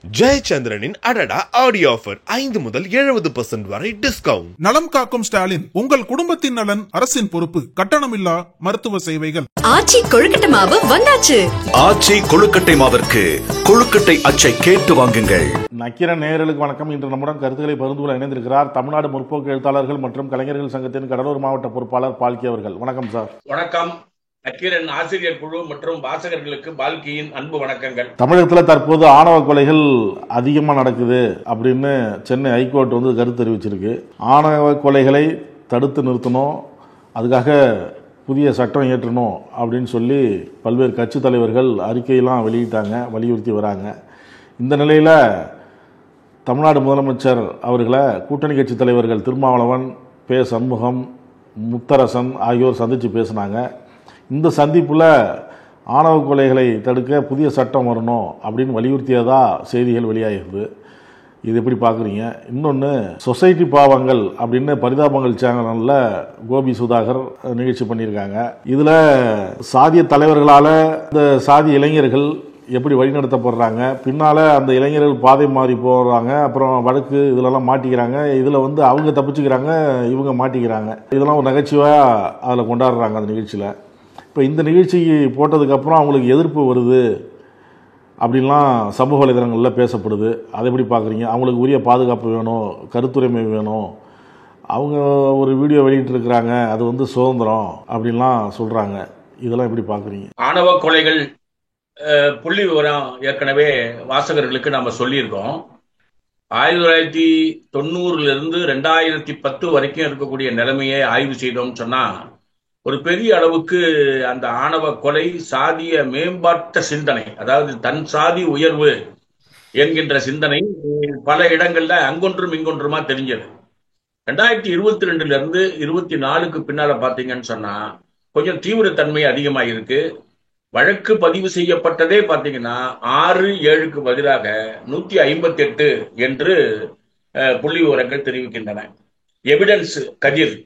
ஜெயச்சந்திரனின் அடடா audio offer 5 முதல் 70% வரை டிஸ்கவுண்ட். நலம் காக்கும் ஸ்டாலின், உங்கள் குடும்பத்தின் நலன் அரசின் பொறுப்பு. கட்டணமில்லா மருத்துவ சேவைகள். ஆச்சி கொழுக்கட்டை மாவு வந்தாச்சு. ஆச்சி கொழுக்கட்டை மாவிற்கு கொழுக்கட்டை அச்சை கேட்டு வாங்குங்கள். நக்கீரன் நேயர்களுக்கு வணக்கம். இன்று நம்முடன் கருத்துக்களை பகிர்ந்து கொள்ள இணைந்திருக்கிறார் தமிழ்நாடு முற்போக்கு எழுத்தாளர்கள் மற்றும் கலைஞர்கள் சங்கத்தின் கடலூர் மாவட்ட பொறுப்பாளர் பால்கி அவர்கள். வணக்கம் சார். வணக்கம். நக்கீரன் ஆசிரியர் குழு மற்றும் வாசகர்களுக்கு பால்கியின் அன்பு வணக்கங்கள். தமிழகத்தில் தற்போது ஆணவ கொலைகள் அதிகமாக நடக்குது அப்படின்னு சென்னை ஹைகோர்ட் கருத்து தெரிவிச்சிருக்கு. ஆணவ கொலைகளை தடுத்து நிறுத்தணும், அதுக்காக புதிய சட்டம் இயற்றணும் அப்படின்னு சொல்லி பல்வேறு கட்சி தலைவர்கள் அறிக்கையெல்லாம் வெளியிட்டாங்க, வலியுறுத்தி வராங்க. இந்த நிலையில் தமிழ்நாடு முதலமைச்சர் அவர்களை கூட்டணி கட்சி தலைவர்கள் திருமாவளவன், பே. சண்முகம், முத்தரசன் ஆகியோர் சந்தித்து பேசினாங்க. இந்த சந்திப்பில் ஆணவ கொலைகளை தடுக்க புதிய சட்டம் வரணும் அப்படின்னு வலியுறுத்தியதா செய்திகள் வெளியாகிறது. இது எப்படி பார்க்குறீங்க? இன்னொன்று, சொசைட்டி பாவங்கள் அப்படின்னு பரிதாபங்கள் சேனலில் கோபி சுதாகர் நிகழ்ச்சி பண்ணியிருக்காங்க. இதில் சாதிய தலைவர்களால் இந்த சாதி இளைஞர்கள் எப்படி வழிநடத்தப்படுறாங்க, பின்னால் அந்த இளைஞர்கள் பாதை மாறி போகிறாங்க, அப்புறம் வழக்கு இதிலெல்லாம் மாட்டிக்கிறாங்க, இதில் அவங்க தப்பிச்சுக்கிறாங்க, இவங்க மாட்டிக்கிறாங்க. இதெல்லாம் ஒரு நகைச்சுவையாக அதில் கொண்டாடுறாங்க அந்த நிகழ்ச்சியில். இப்போ இந்த நிகழ்ச்சி போட்டதுக்கப்புறம் அவங்களுக்கு எதிர்ப்பு வருது அப்படின்லாம் சமூக வலைதளங்களில் பேசப்படுது. அதை எப்படி பார்க்குறீங்க? அவங்களுக்கு உரிய பாதுகாப்பு வேணும், கருத்துரிமை வேணும், அவங்க ஒரு வீடியோ வெளியிட்டிருக்கிறாங்க, அது சுதந்திரம் அப்படின்லாம் சொல்கிறாங்க. இதெல்லாம் எப்படி பார்க்குறீங்க? ஆணவ கொலைகள் புள்ளி விவரம் ஏற்கனவே வாசகர்களுக்கு நாம சொல்லியிருக்கோம். 1990 2010 வரைக்கும் இருக்கக்கூடிய நிலைமையை ஆய்வு செய்தோம்னு சொன்னா ஒரு பெரிய அளவுக்கு அந்த ஆணவ கொலை சாதிய மேம்பாட்ட சிந்தனை, அதாவது தன் சாதி உயர்வு என்கின்ற சிந்தனை பல இடங்கள்ல அங்கொன்றும் இங்கொன்றுமா தெரிஞ்சது. 2022 24 பின்னால பாத்தீங்கன்னு சொன்னா கொஞ்சம் தீவிரத்தன்மை அதிகமாயிருக்கு. வழக்கு பதிவு செய்யப்பட்டதே பாத்தீங்கன்னா 6-7க்கு பதிலாக 158 என்று புள்ளி விவரங்கள் தெரிவிக்கின்றன. எவிடன்ஸ் கதிர்,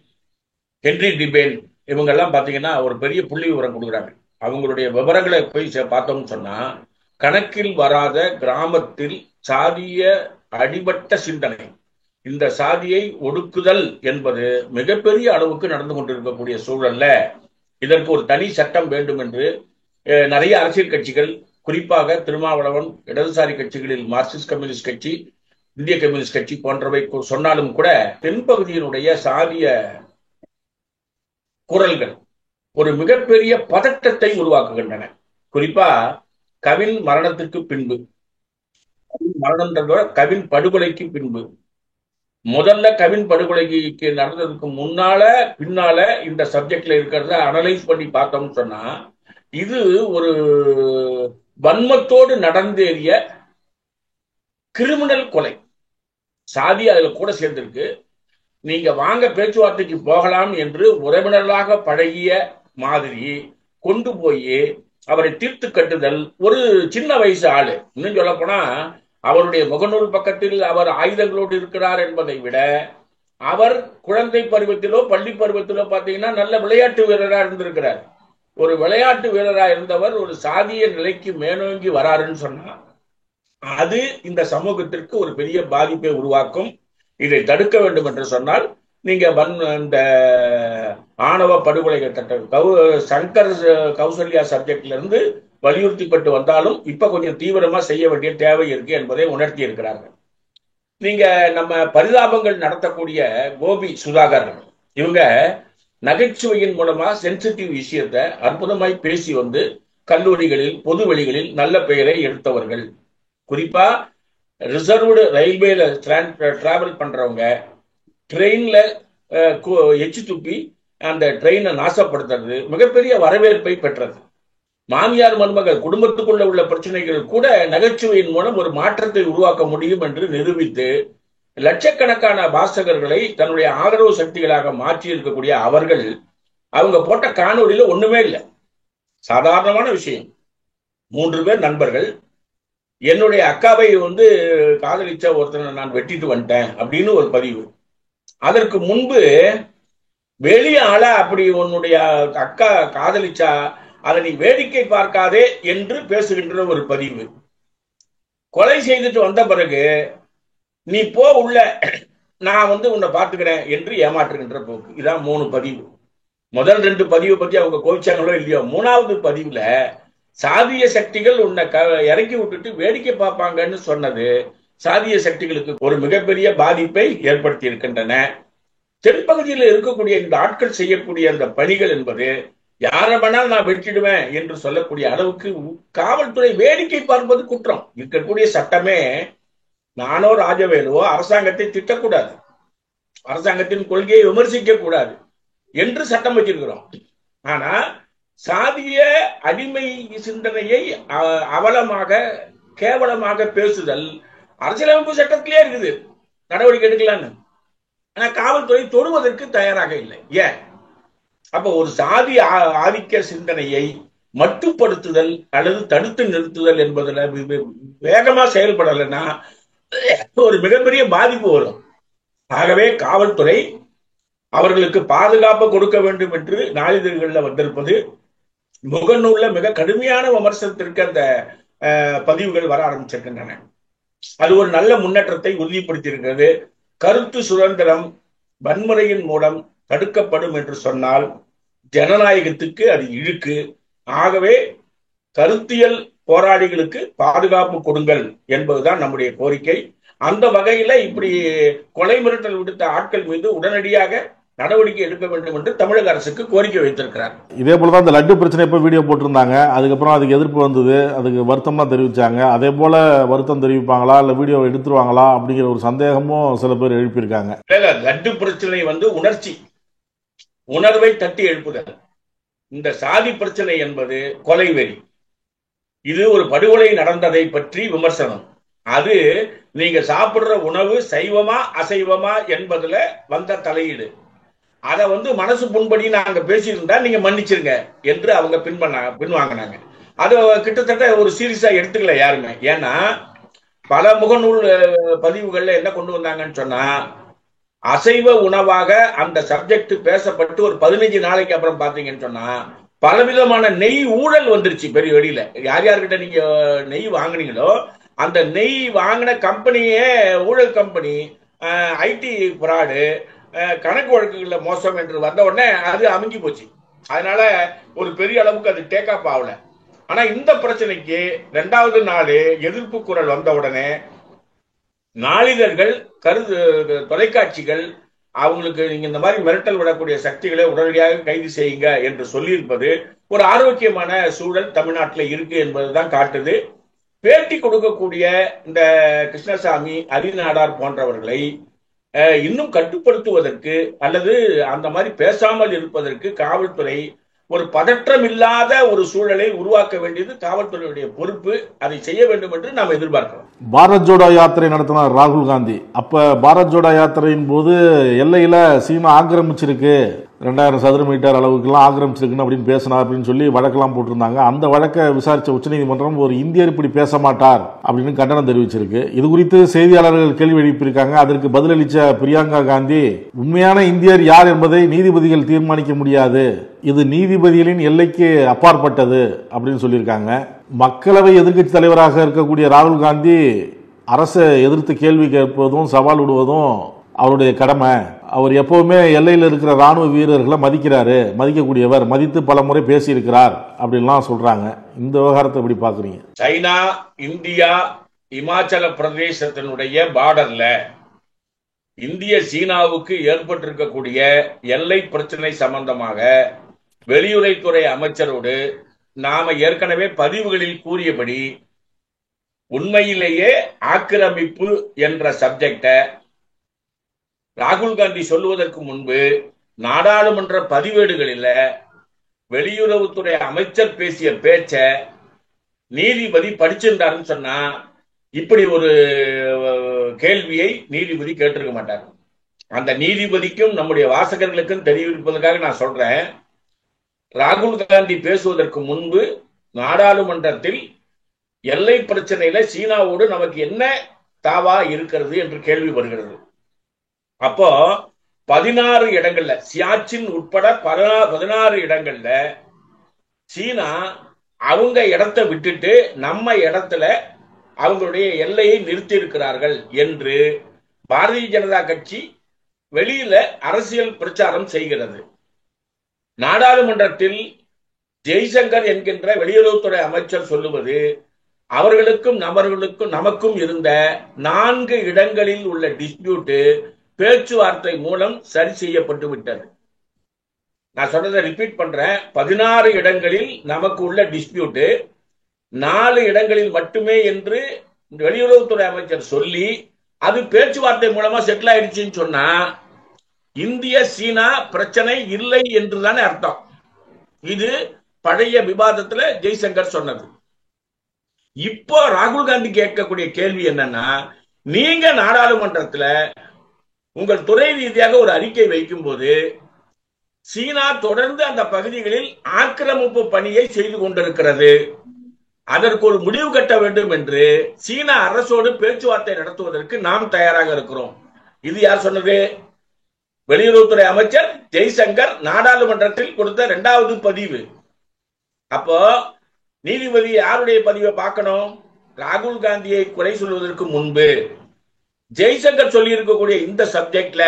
ஹென்ரி டிபேன் இவங்கெல்லாம் பாத்தீங்கன்னா ஒரு பெரிய புள்ளி விவரம் கொடுக்குறாங்க. அவங்களுடைய விவரங்களை போய் பார்த்தோம்னு சொன்னா கணக்கில் வராத கிராமத்தில் சாதிய அடிபட்ட சிந்தனை, இந்த சாதியை ஒடுக்குதல் என்பது மிகப்பெரிய அளவுக்கு நடந்து கொண்டிருக்கக்கூடிய சூழல்ல இதற்கு ஒரு தனி சட்டம் வேண்டும் என்று நிறைய அரசியல் கட்சிகள், குறிப்பாக திருமாவளவன், இடதுசாரி கட்சிகளில் மார்க்சிஸ்ட் கம்யூனிஸ்ட் கட்சி, இந்திய கம்யூனிஸ்ட் கட்சி போன்றவை சொன்னாலும் கூட தென்பகுதியினுடைய சாதிய குரல்கள் ஒரு மிகப்பெரிய பதட்டத்தை உருவாக்குகின்றன. குறிப்பா கவின் மரணத்திற்கு பின்பு, கவின் படுகொலைக்கு பின்பு, முதல்ல கவின் படுகொலைக்கு நடந்ததுக்கு முன்னால பின்னால இந்த சப்ஜெக்ட்ல இருக்கிறத அனலைஸ் பண்ணி பார்த்தோம்னு சொன்னா இது ஒரு வன்மத்தோடு நடந்தேறிய கிரிமினல் கொலை. சாதி அதுல கூட சேர்ந்திருக்கு. நீங்க வாங்க பேச்சுவார்த்தைக்கு போகலாம் என்று உறவினர்களாக பழகிய மாதிரி கொண்டு போய் அவரை தீர்த்து கட்டுதல். ஒரு சின்ன வயசு ஆளு, இன்னும் சொல்ல போனா அவருடைய முகநூல் பக்கத்தில் அவர் ஆயுதங்களோடு இருக்கிறார் என்பதை விட அவர் குழந்தை பருவத்திலோ பள்ளி பருவத்திலோ பாத்தீங்கன்னா நல்ல விளையாட்டு வீரராக இருந்திருக்கிறார். ஒரு விளையாட்டு வீரராக இருந்தவர் ஒரு சாதிய நிலைக்கு மேலோங்கி வராருன்னு சொன்னா அது இந்த சமூகத்திற்கு ஒரு பெரிய பாதிப்பை உருவாக்கும். இதை தடுக்க வேண்டும் என்று சொன்னால் நீங்க இந்த ஆணவ படுகொலைகள் சங்கர் கௌசல்யா சப்ஜெக்ட்ல இருந்து வலியுறுத்திப்பட்டு வந்தாலும் இப்ப கொஞ்சம் தீவிரமா செய்ய வேண்டிய தேவை இருக்கு என்பதை உணர்த்தி இருக்கிறார்கள். நீங்க நம்ம பரிதாபங்கள் நடத்தக்கூடிய கோபி சுதாகர் இவங்க நகைச்சுவையின் மூலமா சென்சிட்டிவ் விஷயத்தை அற்புதமாய் பேசி கல்லூரிகளில் பொது வெளிகளில் நல்ல பெயரை எடுத்தவர்கள். குறிப்பா ரிசர்வ்டு ரயில்வேல டிராவல் பண்றவங்க ட்ரெயின்ல எச்சு துப்பி அந்த ட்ரெயினை நாசப்படுத்துறது மிகப்பெரிய வரவேற்பை பெற்றது. மாமியார் மருமகள் குடும்பத்துக்குள்ள உள்ள பிரச்சனைகள் கூட நகைச்சுவையின் மூலம் ஒரு மாற்றத்தை உருவாக்க முடியும் என்று நிரூபித்து லட்சக்கணக்கான வாசகர்களை தன்னுடைய ஆதரவு சக்திகளாக மாற்றி இருக்கக்கூடிய அவர்கள் அவங்க போட்ட காணொலியில ஒண்ணுமே இல்லை, சாதாரணமான விஷயம். 3 பேர் நண்பர்கள், என்னுடைய அக்காவை காதலிச்ச ஒருத்தனை நான் வெட்டிட்டு வந்துட்டேன் அப்படின்னு ஒரு பதிவு. அதற்கு முன்பு வெளிய ஆள அப்படி உன்னுடைய அக்கா காதலிச்சா அதை நீ வேடிக்கை பார்க்காதே என்று பேசுகின்ற ஒரு பதிவு. கொலை செய்துட்டு வந்த பிறகு நீ போ உள்ள, நான் உன்னை பார்த்துக்கிறேன் என்று ஏமாற்றுகின்ற போக்கு. இதான் 3 பதிவு. முதல் 2 பதிவை பத்தி அவங்க கோவிச்சாங்களோ இல்லையோ, 3வது பதிவுல சாதிய சக்திகள் உன்னை இறக்கி விட்டுட்டு வேடிக்கை பார்ப்பாங்கன்னு சொன்னது சாதிய சக்திகளுக்கு ஒரு மிகப்பெரிய பாதிப்பை ஏற்படுத்தி இருக்கின்றன. தென்பகுதியில் இருக்கக்கூடிய இந்த ஆட்கள் செய்யக்கூடிய அந்த பணிகள் என்பது யாரை வேணாலும் நான் வெற்றிடுவேன் என்று சொல்லக்கூடிய அளவுக்கு காவல்துறை வேடிக்கை பார்ப்பது குற்றம். இருக்கக்கூடிய சட்டமே நானோ ராஜவேலுவோ அரசாங்கத்தை திட்டக்கூடாது, அரசாங்கத்தின் கொள்கையை விமர்சிக்க கூடாது என்று சட்டம் வச்சிருக்கிறோம். ஆனா சாதிய அடிமை சிந்தனையை அவலமாக கேவலமாக பேசுதல் அரசியலமைப்பு சட்டத்திலே இருக்குது, நடவடிக்கை எடுக்கலான்னு. ஆனா காவல்துறை தொடுவதற்கு தயாராக இல்லை. ஏன்? அப்ப ஒரு சாதி ஆதிக்க சிந்தனையை மட்டுப்படுத்துதல் அல்லது தடுத்து நிறுத்துதல் என்பதுல வேகமா செயல்படலைன்னா ஒரு மிகப்பெரிய பாதிப்பு வரும். ஆகவே காவல்துறை அவர்களுக்கு பாதுகாப்பு கொடுக்க வேண்டும் என்று நாளிதழ்களில் வந்திருப்பது முகநூல்ல மிக கடுமையான விமர்சனத்திற்கு அந்த பதிவுகள் வர ஆரம்பிச்சிருக்கின்றன. அது ஒரு நல்ல முன்னேற்றத்தை உறுதிப்படுத்தி இருக்கிறது. கருத்து சுதந்திரம் வன்முறையின் மூலம் தடுக்கப்படும் என்று சொன்னால் ஜனநாயகத்துக்கு அது இழுக்கு. ஆகவே கருத்தியல் போராளிகளுக்கு பாதுகாப்பு கொடுங்கள் என்பதுதான் நம்முடைய கோரிக்கை. அந்த வகையில இப்படி கொலை மிரட்டல் விடுத்த ஆட்கள் மீது உடனடியாக நடவடிக்கை எடுக்க வேண்டும் என்று தமிழக அரசுக்கு கோரிக்கை வைத்திருக்கிறார். இதே போலதான் இந்த லட்டு பிரச்சனை இப்ப வீடியோ போட்டிருந்தாங்க, அதுக்கப்புறம் அதுக்கு எதிர்ப்பு வந்தது, அதுக்கு வருத்தம்லாம் தெரிவிச்சாங்க. அதே போல வருத்தம் தெரிவிப்பாங்களா இல்ல வீடியோ எடுத்துருவாங்களா அப்படிங்கிற ஒரு சந்தேகமும் சில பேர் எழுப்பியிருக்காங்க. லட்டு பிரச்சனை உணர்ச்சி உணர்வை தட்டி எழுப்புதல். இந்த சாதி பிரச்சனை என்பது கொலை வெறி. இது ஒரு படுகொலை நடந்ததை பற்றி விமர்சனம். அது நீங்க சாப்பிடுற உணவு சைவமா அசைவமா என்பதுல வந்த தலையீடு. அதை மனசு புண்படி நாங்க பேசியிருந்தா நீங்க மன்னிச்சிருங்க என்று அவங்க பின்வாங்கினாங்க. அது கிட்டத்தட்ட ஒரு சீரியஸா எடுத்துக்கல யாருமே. ஏன்னா பல முகநூல் பதிவுகள்ல என்ன கொண்டு வந்தாங்கன்னு சொன்னா, அசைவ உணவாக அந்த சப்ஜெக்ட் பேசப்பட்டு ஒரு 15 நாளைக்கு அப்புறம் பாத்தீங்கன்னு சொன்னா பலவிதமான நெய் ஊழல் வந்துருச்சு பெரிய வெளியில. யார் யார்கிட்ட நீங்க நெய் வாங்கினீங்களோ அந்த நெய் வாங்கின கம்பெனியே ஊழல் கம்பெனி, ஐடி ஃப்ராடு, கணக்கு வழக்குகள்ல மோசம் என்று வந்த உடனே அது அமுங்கி போச்சு. அதனால ஒரு பெரிய அளவுக்கு அது டேக் ஆஃப் ஆகல. ஆனா இந்த பிரச்சனைக்கு 2வது நாள் எதிர்ப்பு குரல் வந்த உடனே நாளிதழ்கள் தொலைக்காட்சிகள் அவங்களுக்கு நீங்க இந்த மாதிரி மிரட்டல் விடக்கூடிய சக்திகளை உடனடியாக கைது செய்யுங்க என்று சொல்லியிருப்பது ஒரு ஆரோக்கியமான சூழல் தமிழ்நாட்டில் இருக்கு என்பதுதான் காட்டுது. பேட்டி கொடுக்கக்கூடிய இந்த கிருஷ்ணசாமி, அரிநாடார் போன்றவர்களை இன்னும் கட்டுப்படுத்துவதற்கு அல்லது அந்த மாதிரி பேசாமல் இருப்பதற்கு காவல்துறை ஒரு பதற்றம் இல்லாத ஒரு சூழலை உருவாக்க வேண்டியது காவல்துறையுடைய பொறுப்பு. அதை செய்ய வேண்டும் என்று நாம் எதிர்பார்க்கிறோம். பாரத் ஜோடோ யாத்திரை நடத்தினார் ராகுல் காந்தி. அப்ப பாரத் ஜோடோ யாத்திரையின் போது எல்லையில சீனா ஆக்கிரமிச்சிருக்கு, 2000 சதுர மீட்டர் அளவுக்குலாம் ஆக்கிரமிச்சிருக்குன்னு அப்படின்னு பேசினார் அப்படின்னு சொல்லி வழக்கெல்லாம் போட்டிருந்தாங்க. அந்த வழக்கை விசாரிச்ச உச்சநீதிமன்றம் ஒரு இந்தியர் இப்படி பேச மாட்டார் அப்படின்னு கண்டனம் தெரிவிச்சிருக்கு. இது குறித்து செய்தியாளர்கள் கேள்வி எழுப்பியிருக்காங்க. அதற்கு பதிலளிச்ச பிரியங்கா காந்தி, உண்மையான இந்தியர் யார் என்பதை நீதிபதிகள் தீர்மானிக்க முடியாது, இது நீதிபதிகளின் எல்லைக்கு அப்பாற்பட்டது அப்படின்னு சொல்லியிருக்காங்க. மக்களவை எதிர்க்கட்சி தலைவராக இருக்கக்கூடிய ராகுல் காந்தி அரசை எதிர்த்து கேள்வி கேட்பதும் சவால் விடுவதும் அவருடைய கடமை. அவர் எப்பவுமே எல்லையில் இருக்கிற ராணுவ வீரர்களை மதிக்கிறாரு, மதிக்கக்கூடியவர், மதித்து பல முறை பேசியிருக்கிறார் அப்படின்லாம் சொல்றாங்க. இந்த விவகாரத்தை எப்படி பாக்குறீங்க? சைனா, இந்தியா, இமாச்சல பிரதேசத்தினுடைய பார்டர்ல இந்திய சீனாவுக்கு ஏற்பட்டிருக்கக்கூடிய எல்லை பிரச்சனை சம்பந்தமாக வெளியுறவுத்துறை அமைச்சரோடு நாம ஏற்கனவே பதிவுகளில் கூறியபடி உண்மையிலேயே ஆக்கிரமிப்பு என்ற சப்ஜெக்ட ராகுல் காந்தி சொல்லுவதற்கு முன்பு நாடாளுமன்ற பதிவேடுகளில் வெளியுறவுத்துறை அமைச்சர் பேசிய பேச்ச நீதிபதி படிச்சிருந்தாருன்னு சொன்னா இப்படி ஒரு கேள்வியை நீதிபதி கேட்டிருக்க மாட்டார். அந்த நீதிபதிக்கும் நம்முடைய வாசகர்களுக்கும் தெரிவிப்பதற்காக நான் சொல்றேன், ராகுல் காந்தி பேசுவதற்கு முன்பு நாடாளுமன்றத்தில் எல்லை பிரச்சனையில சீனாவோடு நமக்கு என்ன தாவா இருக்கிறது என்று கேள்வி வருகிறது. அப்போ 16 இடங்கள்ல, சியாச்சின் உட்பட 16 இடங்கள்ல சீனா அவங்க இடத்தை விட்டுட்டு நம்ம இடத்துல அவங்களுடைய எல்லையை நிறுத்தி இருக்கிறார்கள் என்று பாரதிய ஜனதா கட்சி வெளியில அரசியல் பிரச்சாரம் செய்கிறது. நாடாளுமன்றத்தில் ஜெய்சங்கர் என்கின்ற வெளியுறவுத்துறை அமைச்சர் சொல்லுவது, அவர்களுக்கும் நமக்கும் இருந்த 4 இடங்களில் உள்ள டிஸ்பியூட் பேச்சுவார்த்தை மூலம் சரி செய்யப்பட்டு விட்டது. நான் சொன்னதை ரிப்பீட் பண்றேன். 16 இடங்களில் நமக்கு உள்ள டிஸ்பியூட் 4 இடங்களில் மட்டுமே என்று வெளியுறவுத்துறை அமைச்சர் சொல்லி அது பேச்சுவார்த்தை மூலமா செட்டில் ஆயிடுச்சுன்னு சொன்னா இந்திய சீனா பிரச்சனை இல்லை என்றுதானே அர்த்தம். இது பழைய விவாதத்துல ஜெய்சங்கர் சொன்னது. இப்போ ராகுல் காந்தி கேட்கக்கூடிய கேள்வி என்னன்னா, நீங்க நாடாளுமன்றத்துல உங்கள் துறை ரீதியாக ஒரு அறிக்கை வைக்கும் போது சீனா தொடர்ந்து அந்த பகுதிகளில் ஆக்கிரமிப்பு பணியை செய்து கொண்டிருக்கிறது, அதற்கு ஒரு முடிவு கட்ட வேண்டும் என்று சீனா அரசோடு பேச்சுவார்த்தை நடத்துவதற்கு நாம் தயாராக இருக்கிறோம். இது யார் சொன்னது? வெளியுறவுத்துறை அமைச்சர் ஜெய்சங்கர் நாடாளுமன்றத்தில் கொடுத்த 2வது பதிவு. அப்போ நீதிபதி யாருடைய பதிவை பார்க்கணும்? ராகுல் காந்தியை குறை சொல்வதற்கு முன்பு ஜெய்சங்கர் சொல்லி இருக்கக்கூடிய இந்த சப்ஜெக்ட்ல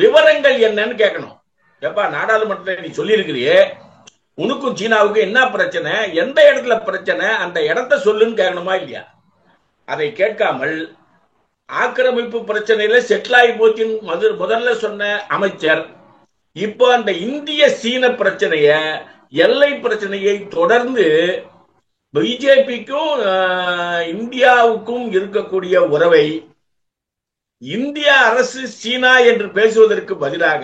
விவரங்கள் என்னன்னு கேட்கணும். எப்பா, நாடாளுமன்றத்தில் நீ சொல்லி இருக்கிறியே, உனக்கும் சீனாவுக்கும் என்ன பிரச்சனை, எந்த இடத்துல பிரச்சனை, அந்த இடத்த சொல்லுன்னு கேட்கணுமா இல்லையா? அதை கேட்காமல் ஆக்கிரமிப்பு பிரச்சனையில செட்டில் ஆகி போச்சுன்னு முதல்ல சொன்ன அமைச்சர் இப்போ அந்த இந்திய சீன பிரச்சனைய, எல்லை பிரச்சனையை தொடர்ந்து பிஜேபிக்கும் இந்தியாவுக்கும் இருக்கக்கூடிய உறவை இந்திய அரசு சீனா என்று பேசுவதற்கு பதிலாக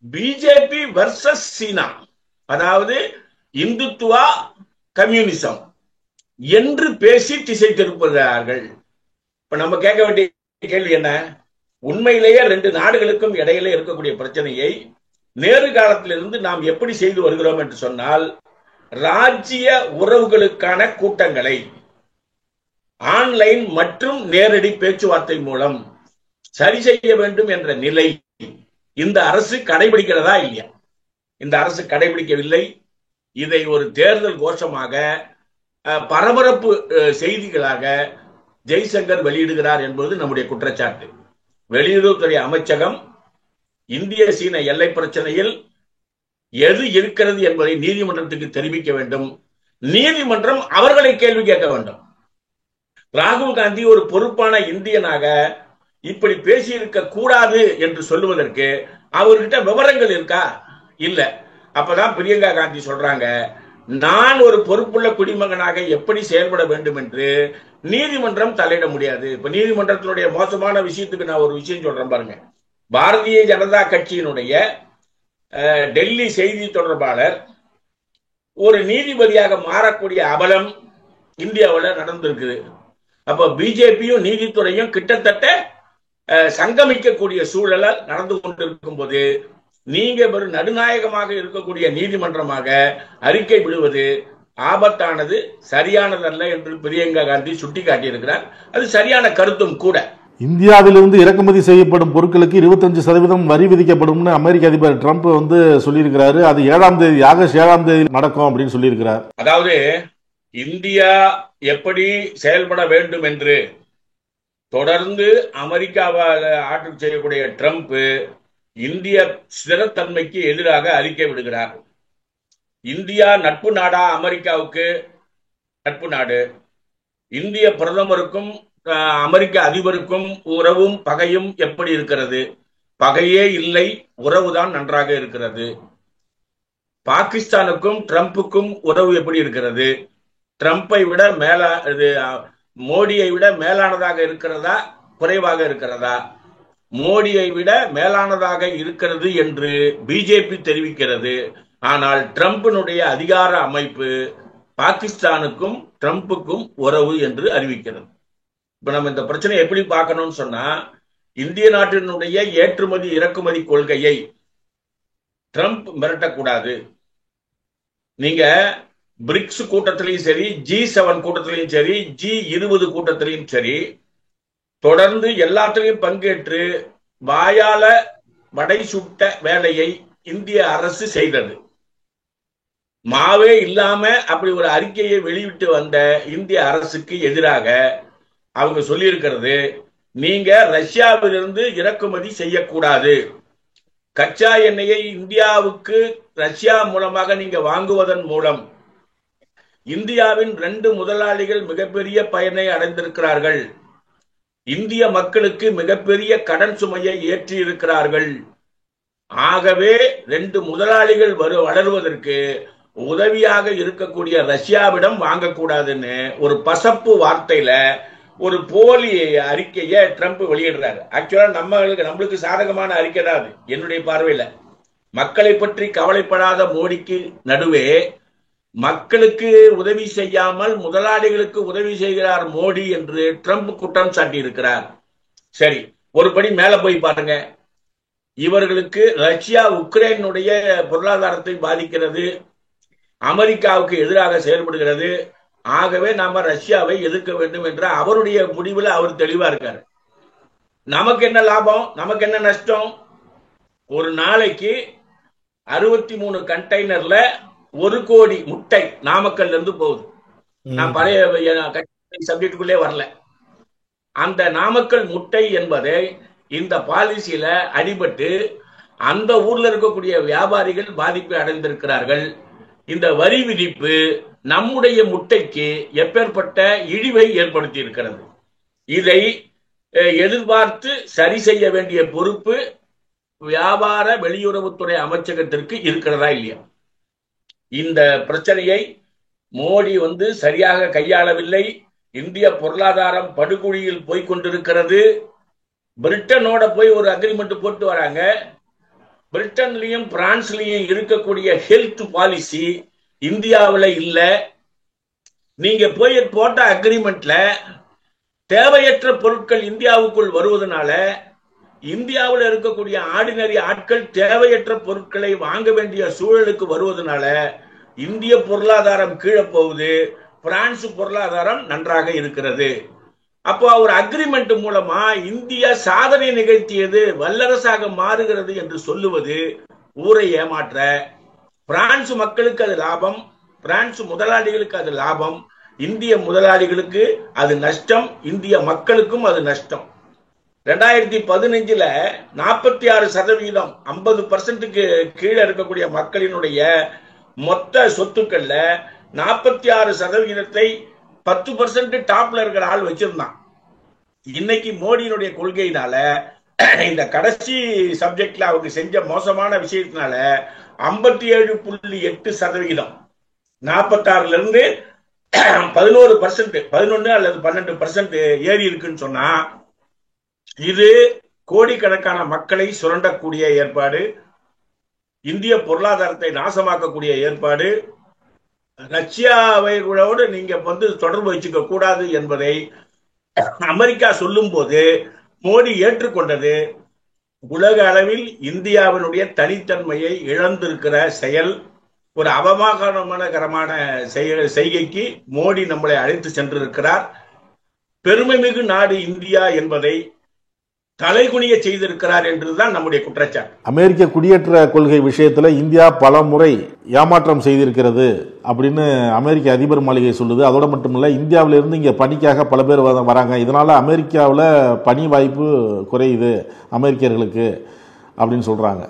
பிஜேபி வர்சஸ் சீனா, அதாவது இந்துத்துவா கம்யூனிசம் என்று பேசி திசை திருப்புகிறார்கள். இப்ப நம்ம கேட்க வேண்டிய கேள்வி என்ன? உண்மையிலேயே 2 நாடுகளுக்கும் இடையில இருக்கக்கூடிய பிரச்சனையை நேரு காலத்திலிருந்து நாம் எப்படி செய்து வருகிறோம் என்று சொன்னால், ராஜ்ய உறவுகளுக்கான கூட்டங்களை ஆன்லைன் மற்றும் நேரடி பேச்சுவார்த்தை மூலம் சரி செய்ய வேண்டும் என்ற நிலை இந்த அரசு கடைபிடிக்கிறதா இல்லையா? இந்த அரசு கடைபிடிக்கவில்லை. இதை ஒரு தேர்தல் கோஷமாக, பரபரப்பு செய்திகளாக ஜெய்சங்கர் வெளியிடுகிறார் என்பது நம்முடைய குற்றச்சாட்டு. வெளியுறவுத்துறை அமைச்சகம் இந்திய சீன எல்லை பிரச்சனையில் எது இருக்கிறது என்பதை நீதிமன்றத்துக்கு தெரிவிக்க வேண்டும். நீதிமன்றம் அவர்களை கேள்வி கேட்க வேண்டும். ராகுல் காந்தி ஒரு பொறுப்பான இந்தியனாக இப்படி பேசியிருக்க கூடாது என்று சொல்லுவதற்கு அவர்கிட்ட விவரங்கள் இருக்கா? இல்ல. அப்பதான் பிரியங்கா காந்தி சொல்றாங்க, நான் ஒரு பொறுப்புள்ள குடிமகனாக எப்படி செயல்பட வேண்டும் என்று நீதிமன்றம் தலையிட முடியாது. இப்ப நீதிமன்றத்தினுடைய மோசமான விஷயத்துக்கு நான் ஒரு விஷயம் சொல்றேன் பாருங்க. பாரதிய ஜனதா கட்சியினுடைய டெல்லி செய்தி தொடர்பாளர் ஒரு நீதிபதியாக மாறக்கூடிய அவலம் இந்தியாவில் நடந்திருக்குது. அப்ப பிஜேபியும் நீதித்துறையும் கிட்டத்தட்ட சங்கமிக்கக்கூடிய சூழலால் நடந்து கொண்டிருக்கும் போது நீங்க ஒரு நடுநாயகமாக இருக்கக்கூடிய நீதிமன்றமாக அறிக்கை விடுவது ஆபத்தானது, சரியானதல்ல என்று பிரியங்கா காந்தி சுட்டிக்காட்டியிருக்கிறார். அது சரியான கருத்தும் கூட. இந்தியாவிலிருந்து இறக்குமதி செய்யப்படும் பொருட்களுக்கு 25% வரி விதிக்கப்படும் அமெரிக்க அதிபர் ட்ரம்ப் சொல்லியிருக்கிறாரு. அது 7ஆம் தேதி, ஆகஸ்ட் 7ஆம் தேதி நடக்கும் அப்படின்னு சொல்லியிருக்கிறார். அதாவது இந்தியா எப்படி செயல்பட வேண்டும் என்று தொடர்ந்து அமெரிக்காவால் ஆட்சி செய்யக்கூடிய ட்ரம்ப் இந்திய ஸ்திரத்தன்மைக்கு எதிராக அறிக்கை விடுகிறார். இந்தியா நட்பு நாடா? அமெரிக்காவுக்கு நட்பு நாடு. இந்திய பிரதமருக்கும் அமெரிக்க அதிபருக்கும் உறவும் பகையும் எப்படி இருக்கிறது? பகையே இல்லை, உறவுதான் நன்றாக இருக்கிறது. பாகிஸ்தானுக்கும் ட்ரம்புக்கும் உறவு எப்படி இருக்கிறது? ட்ரம்பை விட மோடியை விட மேலானதாக இருக்கிறதா, குறைவாக இருக்கிறதா? மோடியை விட மேலானதாக இருக்கிறது என்று பிஜேபி தெரிவிக்கிறது. ஆனால் ட்ரம்பினுடைய அதிகார அமைப்பு பாகிஸ்தானுக்கும் ட்ரம்புக்கும் உறவு என்று அறிவிக்கிறது. இப்ப நம்ம இந்த பிரச்சனை எப்படி பார்க்கணும்னு சொன்னா, இந்திய நாட்டினுடைய ஏற்றுமதி இறக்குமதி கொள்கையை ட்ரம்ப் மிரட்டக்கூடாது. நீங்க பிரிக்ஸ் கூட்டத்திலையும் சரி, G7 கூட்டத்திலையும் சரி, G20 கூட்டத்திலையும் சரி, தொடர்ந்து எல்லாத்திலையும் பங்கேற்று வாயால வடை சுட்ட வேலையை இந்திய அரசு செய்தது. மாவே இல்லாம அப்படி ஒரு அறிக்கையை வெளியிட்டு வந்த இந்திய அரசுக்கு எதிராக அவங்க சொல்லி இருக்கிறது, நீங்க ரஷ்யாவிலிருந்து இறக்குமதி செய்யக்கூடாது. கச்சா எண்ணெயை இந்தியாவுக்கு ரஷ்யா மூலமாக நீங்க வாங்குவதன் மூலம் இந்தியாவின் 2 முதலாளிகள் மிகப்பெரிய பயனை அடைந்திருக்கிறார்கள். இந்திய மக்களுக்கு மிகப்பெரிய கடன் சுமையை ஏற்றி இருக்கிறார்கள். ஆகவே 2 முதலாளிகள் வளருவதற்கு உதவியாக இருக்கக்கூடிய ரஷ்யாவிடம் வாங்கக்கூடாதுன்னு ஒரு பசப்பு வார்த்தையில ஒரு போலி அறிக்கையை ட்ரம்ப் வெளியிடுறாரு. ஆக்சுவலா நம்மளுக்கு சாதகமான அறிக்கை தான் அது. என்னுடைய பார்வையில மக்களை பற்றி கவலைப்படாத மோடிக்கு நடுவே மக்களுக்கு உதவி செய்யாமல் முதலாளிகளுக்கு உதவி செய்கிறார் மோடி என்று ட்ரம்ப் குற்றம் சாட்டி இருக்கிறார். சரி, ஒரு படி மேல போய் பாருங்க. இவர்களுக்கு ரஷ்யா உக்ரைனுடைய பொருளாதாரத்தை பாதிக்கிறது, அமெரிக்காவுக்கு எதிராக செயல்படுகிறது. ஆகவே நாம ரஷ்யாவை எதிர்க்க வேண்டும் என்ற அவருடைய முடிவில் அவர் தெளிவா இருக்காரு. நமக்கு என்ன லாபம், நமக்கு என்ன நஷ்டம்? ஒரு நாளைக்கு 63 கண்டெய்னர்ல 1 கோடி முட்டை நாமக்கல்ல இருந்து போகுது. நான் பழைய சப்ஜெக்டுக்குள்ளே வரல. அந்த நாமக்கல் முட்டை என்பதை இந்த பாலிசியில அடிபட்டு அந்த ஊர்ல இருக்கக்கூடிய வியாபாரிகள் பாதிப்பை அடைந்திருக்கிறார்கள். இந்த வரி விதிப்பு நம்முடைய முட்டைக்கு எப்பேற்பட்ட இழிவை ஏற்படுத்தி இருக்கிறது. இதை எதிர்பார்த்து சரி செய்ய வேண்டிய பொறுப்பு வியாபார வெளியுறவுத்துறை அமைச்சகத்திற்கு இருக்கிறதா இல்லையா? இந்த பிரச்சனையை மோடி சரியாக கையாளவில்லை. இந்திய பொருளாதாரம் படுகொழியில் போய்கொண்டிருக்கிறது. பிரிட்டனோட போய் ஒரு அக்ரிமெண்ட் போட்டு வராங்க. பிரிட்டன்லயும் பிரான்ஸ்லயும் இருக்கக்கூடிய ஹெல்த் பாலிசி இந்தியாவில் இல்ல. நீங்க போய் போட்ட அக்ரிமெண்ட்ல தேவையற்ற பொருட்கள் இந்தியாவுக்குள் வருவதனால இந்தியாவில் இருக்கக்கூடிய ஆர்டினரி ஆட்கள் தேவையற்ற பொருட்களை வாங்க வேண்டிய சூழலுக்கு வருவதனால இந்திய பொருளாதாரம் கீழே போகுது, பிரான்ஸ் பொருளாதாரம் நன்றாக இருக்கிறது. அப்போ ஒரு அக்ரிமெண்ட் மூலமா இந்தியா சாதனை நிகழ்த்தியது, வல்லரசாக மாறுகிறது என்று சொல்லுவது ஊரை ஏமாற்ற. பிரான்ஸ் மக்களுக்கு அது லாபம், பிரான்ஸ் முதலாளிகளுக்கு அது லாபம், இந்திய முதலாளிகளுக்கு அது நஷ்டம், இந்திய மக்களுக்கும் அது நஷ்டம். 2015 46%, 50%க்கு கீழே இருக்கக்கூடிய மக்களினுடைய மொத்த சொத்துக்கள்ல 46%, 10% டாப்ல இருக்கிற ஆள் வச்சிருந்தான். இன்னைக்கு மோடியினுடைய கொள்கையினால இந்த கடைசி சப்ஜெக்ட்ல அவங்க செஞ்ச மோசமான விஷயத்தினால 57.8%, 46ல இருந்து 11%, 11 அல்லது 12% ஏறி இருக்குன்னு சொன்னா இது கோடிக்கணக்கான மக்களை சுரண்டக்கூடிய ஏற்பாடு, இந்திய பொருளாதாரத்தை நாசமாக்கக்கூடிய ஏற்பாடு. ரஷ்யாவோடு நீங்க தொடர்பு வச்சுக்க கூடாது என்பதை அமெரிக்கா சொல்லும் போது மோடி ஏற்றுக்கொண்டது உலக அளவில் இந்தியாவினுடைய தனித்தன்மையை இழந்திருக்கிற செயல். ஒரு அவமானகரமான செய்கைக்கு மோடி நம்மளை அழைத்து சென்றிருக்கிறார். பெருமைமிகு நாடு இந்தியா என்பதை தலைகுனிய செய்திருக்கிறார் என்றுதான் நம்முடைய குற்றச்சாட்டு. அமெரிக்க குடியேற்ற கொள்கை விஷயத்துல இந்தியா பல முறை ஏமாற்றம் செய்திருக்கிறது அப்படின்னு அமெரிக்க அதிபர் மாளிகை சொல்லுது. அதோட மட்டுமில்ல, இந்தியாவில இருந்து இங்க பணிக்காக பல பேர் வராங்க. இதனால அமெரிக்காவில் பணி வாய்ப்பு குறையுது அமெரிக்கர்களுக்கு அப்படின்னு சொல்றாங்க.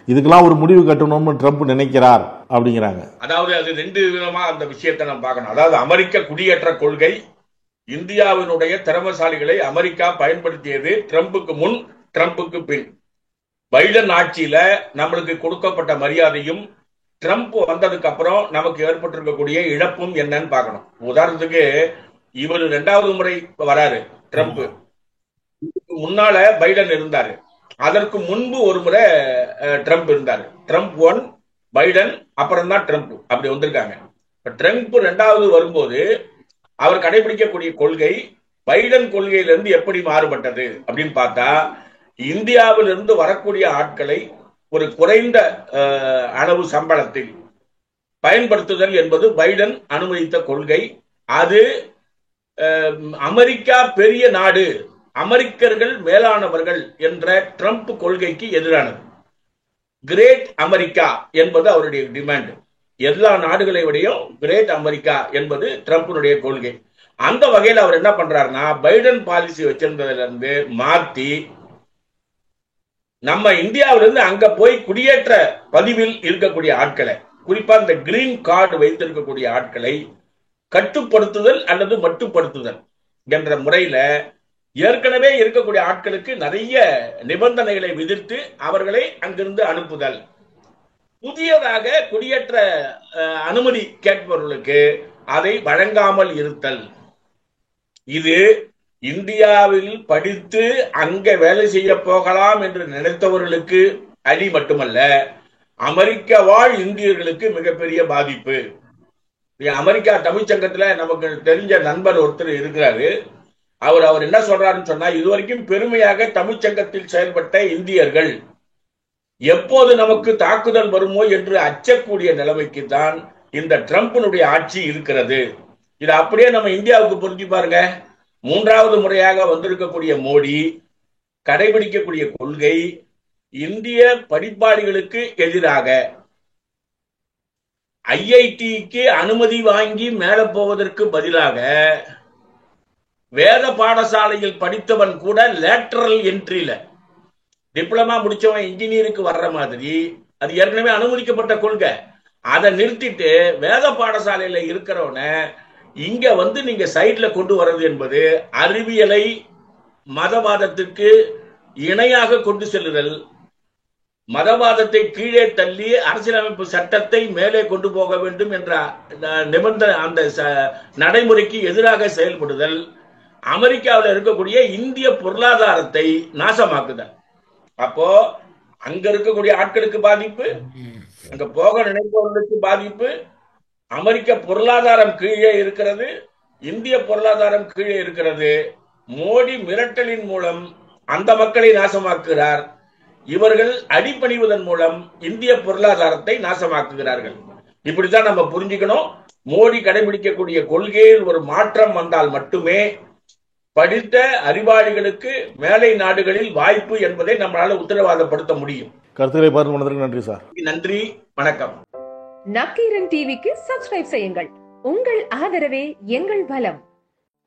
இதுக்கெல்லாம் ஒரு முடிவு கட்டணும்னு ட்ரம்ப் நினைக்கிறார் அப்படிங்கிறாங்க. அதாவது அது 2 விதமா அந்த விஷயத்தை நம்ம பார்க்கணும். அதாவது அமெரிக்க குடியேற்ற கொள்கை, இந்தியாவினுடைய திறமசாலிகளை அமெரிக்கா பயன்படுத்தியது ட்ரம்புக்கு முன், ட்ரம்புக்கு பின். பைடன் ஆட்சியில நம்மளுக்கு கொடுக்கப்பட்ட மரியாதையும் ட்ரம்ப் வந்ததுக்கு அப்புறம் நமக்கு ஏற்பட்டிருக்கக்கூடிய இழப்பும் என்னன்னு பார்க்கணும். உதாரணத்துக்கு இவர் 2வது முறை வராரு ட்ரம்ப். முன்னால பைடன் இருந்தாரு, அதற்கு முன்பு ஒரு முறை ட்ரம்ப் இருந்தாரு. ட்ரம்ப் 1, பைடன், அப்புறம் தான் ட்ரம்ப், அப்படி வந்திருக்காங்க. ட்ரம்ப் 2வது வரும்போது அவர் கடைபிடிக்கக்கூடிய கொள்கை பைடன் கொள்கையிலிருந்து எப்படி மாறுபட்டது அப்படின்னு பார்த்தா, இந்தியாவிலிருந்து வரக்கூடிய ஆட்களை ஒரு குறைந்த அளவு சம்பளத்தில் பயன்படுத்துதல் என்பது பைடன் அனுமதித்த கொள்கை. அது அமெரிக்கா பெரிய நாடு, அமெரிக்கர்கள் மேலானவர்கள் என்ற ட்ரம்ப் கொள்கைக்கு எதிரானது. கிரேட் அமெரிக்கா என்பது அவருடைய டிமாண்ட். எல்லா நாடுகளை விடையும் கிரேட் அமெரிக்கா என்பது ட்ரம்பினுடைய கொள்கை. அந்த வகையில் அவர் என்ன பண்றாருன்னா பைடன் பாலிசி வச்சிருந்ததுல இருந்து மாத்தி நம்ம இந்தியாவிலிருந்து அங்க போய் குடியேற்ற பதிவில் இருக்கக்கூடிய ஆட்களை, குறிப்பா இந்த கிரீன் கார்டு வைத்திருக்கக்கூடிய ஆட்களை கட்டுப்படுத்துதல் அல்லது மட்டுப்படுத்துதல் என்ற முறையில ஏற்கனவே இருக்கக்கூடிய ஆட்களுக்கு நிறைய நிபந்தனைகளை விதித்து அவர்களை அங்கிருந்து அனுப்புதல், புதியதாக குடியேற்ற அனுமதி கேட்பவர்களுக்கு அதை வழங்காமல் இருத்தல். இது இந்தியாவில் படித்து அங்க வேலை செய்ய போகலாம் என்று நினைத்தவர்களுக்கு அடி மட்டுமல்ல, அமெரிக்க வாழ் இந்தியர்களுக்கு மிகப்பெரிய பாதிப்பு. அமெரிக்கா தமிழ்ச்சங்கத்துல நமக்கு தெரிஞ்ச நண்பர் ஒருத்தர் இருக்கிறாரு. அவர் என்ன சொல்றாருன்னு சொன்னா, இதுவரைக்கும் பெருமையாக தமிழ்ச்சங்கத்தில் செயல்பட்ட இந்தியர்கள் எப்போது நமக்கு தாக்குதல் வருமோ என்று அச்சக்கூடிய நிலைமைக்கு தான் இந்த ட்ரம்பினுடைய ஆட்சி இருக்கிறது. இது அப்படியே நம்ம இந்தியாவுக்கு புரிஞ்சு பாருங்க. 3வது முறையாக வந்திருக்கக்கூடிய மோடி கடைபிடிக்கக்கூடிய கொள்கை இந்திய படிப்பாளிகளுக்கு எதிராக. ஐஐடிக்கு அனுமதி வாங்கி மேல போவதற்கு பதிலாக வேத பாடசாலையில் படித்தவன் கூட லேட்டரல் என்ட்ரியில டிப்ளமா முடிச்சவன் இன்ஜினியருக்கு வர்ற மாதிரி, அது ஏற்கனவே அனுமதிக்கப்பட்ட கொள்கை. அதை நிறுத்திட்டு வேத பாடசாலையில இருக்கிறவன இங்க வந்து நீங்க சைட்ல கொண்டு வர்றது என்பது அறிவியலை மதவாதத்திற்கு இணையாக கொண்டு செல்லுதல், மதவாதத்தை கீழே தள்ளி அரசியலமைப்பு சட்டத்தை மேலே கொண்டு போக வேண்டும் என்ற நிபந்தனை, அந்த நடைமுறைக்கு எதிராக செயல்படுதல், அமெரிக்காவில் இருக்கக்கூடிய இந்திய பொருளாதாரத்தை நாசமாக்குதல். அப்போ அங்க இருக்கக்கூடிய ஆட்களுக்கு பாதிப்பு, அங்க போக நினைப்பவர்களுக்கு பாதிப்பு. அமெரிக்க பொருளாதாரம் கீழே இருக்கிறது, இந்திய பொருளாதாரம் கீழே இருக்கிறது. மோடி மிரட்டலின் மூலம் அந்த மக்களை நாசமாக்குகிறார். இவர்கள் அடிபணிவதன் மூலம் இந்திய பொருளாதாரத்தை நாசமாக்குகிறார்கள். இப்படித்தான் நம்ம புரிஞ்சுக்கணும். மோடி கடைபிடிக்கக்கூடிய கொள்கையில் ஒரு மாற்றம் வந்தால் மட்டுமே படித்த அறிவாளிகளுக்கு மேலை நாடுகளில் வாய்ப்பு என்பதை நம்மளால உத்தரவாதப்படுத்த முடியும். கருத்துக்களை பார்த்து நன்றி சார். நன்றி, வணக்கம். நக்கீரன் டிவிக்கு சப்ஸ்கிரைப் செய்யுங்கள். உங்கள் ஆதரவே எங்கள் பலம்.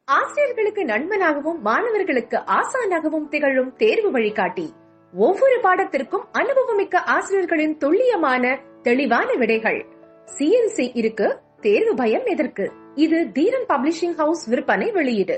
ஆசிரியர்களுக்கு நண்பனாகவும் மாணவர்களுக்கு ஆசானாகவும் திகழும் தேர்வு வழிகாட்டி. ஒவ்வொரு பாடத்திற்கும் அனுபவமிக்க ஆசிரியர்களின் துல்லியமான தெளிவான விடைகள். CNC இருக்கு, தேர்வு பயம் எதற்கு? இது தீரன் பப்ளிஷிங் ஹவுஸ் விற்பனை வெளியீடு.